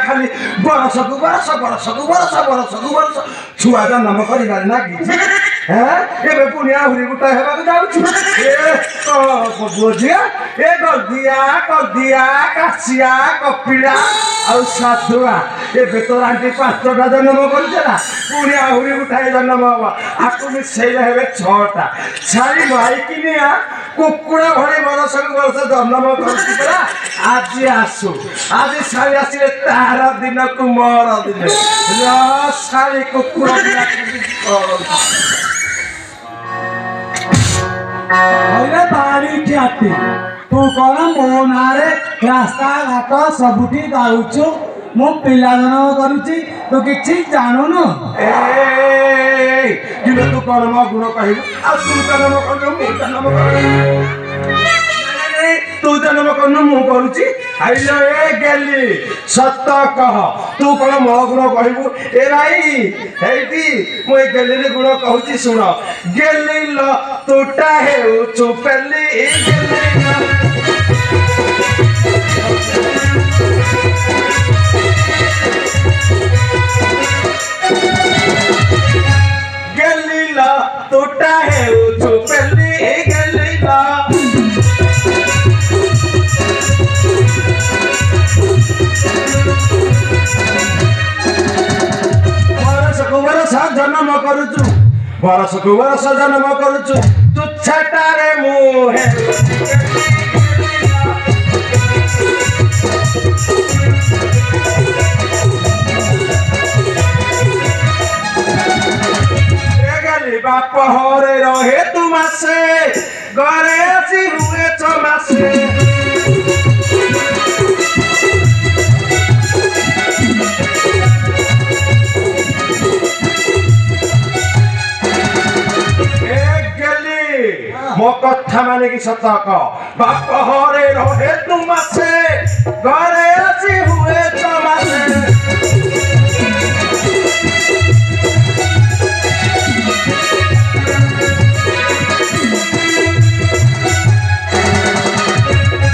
खाली बरस को बरस बरस को बरस बरस को बरस छुआ जन्म कर ना कि ए पुनिया हुरी गुटा हेबा जाउछु ए बोझिया ए गदिया कासिया कपिला आ साधुआ ए बेतरांटी पांचटा जन्म करछला पुनिया हुरी गुटा जन्म हवा आकु मिसेले हेबे 6टा छाड़ी भाई किनिया कुकुड़ा भरे बरस को जन्म करछि परा आज आसु आज सारी आसिले तार दिन को मोर दिन ला सारी कुकुड़ा अरे बारी ख्याति तू कौन मो नारे रास्ता घाट सबुठी गाउछु मो पिला जन्म करूची तो किछि जानूनु ए किलो तू कौन मो गुण कहिबु आ तू जन्म करनु मो जन्म करनु तू जन्म करनु मु करूची आइलो ए गेली सत्य कह तू कौन मो गुण कहिबु ए भाई हेती मो ए गेली रे गुण कहूची सुन गेली ल तोटा हेउ चुपेली ए गेली ल तोटा हेउ चुपेली ए गेली ल जन्म करुचु बरस को बरस जन्म करुचु तुच्छटारे मुहे गली बाप हरे रहे तुमासे घरे आसी हुए 6 मासे मो कथा माने की सतक बाप हरे रहे तुमासे घरे आसी हुए 6 मासे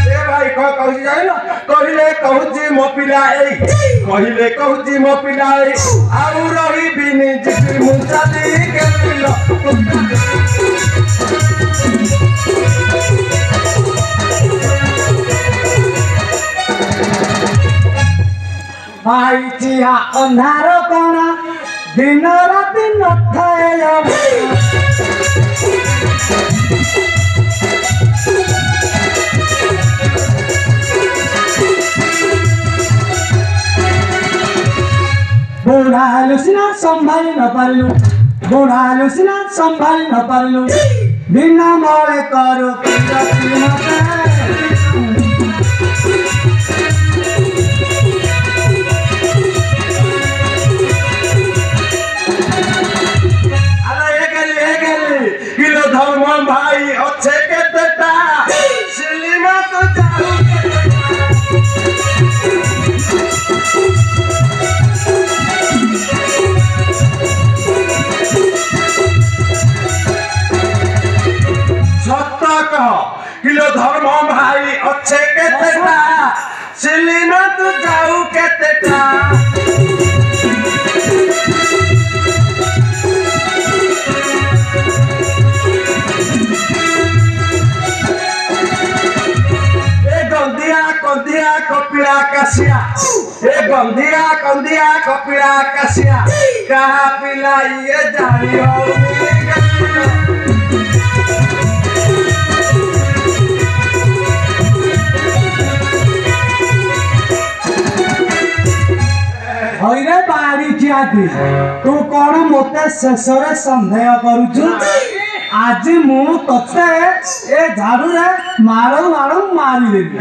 ए भाई को कहू जाइलो कहिले कहूची मो पिला ए कहिले कहूची मो पिला ए आउ रही बिनी जिति मुचाली गेलिलो भाई चिया अंधार कोना दिन राति नथाए बुढ़ा लुसिना संभाली न पारिलु बुढ़ा लुसिना संभाली न पारिलु बिना मोले करू धर्म भाई अच्छे केतेटा सिलीमा तो जाऊ सत्य कह किलो धर्म भाई अच्छे केतेटा सिलीमा तो जाऊ केतेटा कंदिया कपिला कासिया ए गंदिया कंदिया कपिला कासिया कहा पिला ये जानी हो हईरे बारी कियाती तू कौन मते शेषरे संदेह करूछु আজি ମୁଁ ତତେ ଏ ଝାଡୁରେ ମାରୁ ମାରୁ ମାରିଦେବି।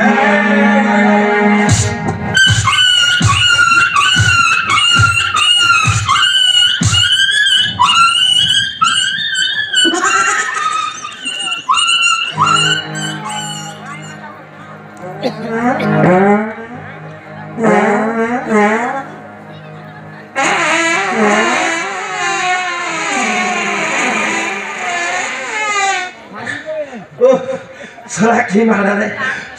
ଛଡ଼ା କି ମାଡ଼ରେ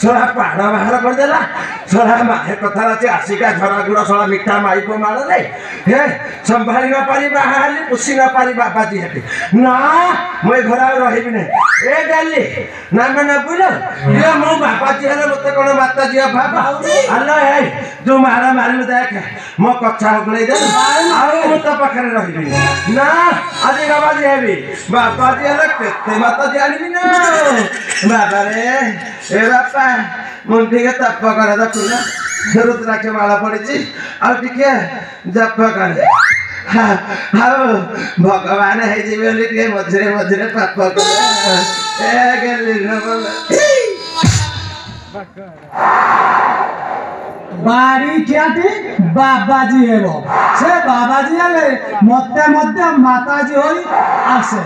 ଛଡ଼ା ପାହାଡ଼ ବାହାର କରିଦେଲା ଛଡ଼ା ମାହେ କଥା ଅଛି ଆସିକା ଝରା ଗୁଡ଼ ଛଡ଼ା ମିଠା ମାଇପ ମାଡ଼ରେ ହେ ସମ୍ଭାଳି ନ ପାରି ବାହାରି ପୁଷି ନ ପାରି ବାବାଜୀ ହେଠି ନା ମୁଁ ଏ ଘରେ ଆଉ ରହିବି ନାହିଁ ଏ ଡାଲି ନା ମାନେ ବୁଝ ଇଏ ମୋ ବାବାଜୀ ହେଲେ ମୋତେ କ'ଣ ମାତା ଝିଅ ଭାବ ଆଲୋ ଏ ଯୋଉ ମାଡ଼ ମାରିଲୁ ଦେଖେ ମୋ କଥା ଉଗୁଳେଇ ଦେଲୁ ଆଉ ମୁଁ ତୋ ପାଖରେ ରହିବିନି ନା ଆଜି ବାବାଜୀ ହେବି ବାବାଜୀ ହେଲେ କେତେ ମାତାଜୀ ଆଣିବି ନା ବାବାରେ ଏ ବାପା ମୁଁ ଟିକେ ତପ କରେ ଦେଖୁନ ରୁଦ୍ରାକ୍ଷ ମାଳ ପଡ଼ିଛି ଆଉ ଟିକେ ଜପ କରେ ଆଉ ଭଗବାନ ହେଇଯିବେ ବୋଲି ଟିକେ ମଝିରେ ମଝିରେ ପାପ କରେ ଏ ଗେଲି ବାଡ଼ି ଖିଆଟି ବାବାଜୀ ହେବ ସେ ବାବାଜୀ ହେଲେ ମତେ ମଧ୍ୟ ମାତାଜୀ ହୋଇ ଆସେ।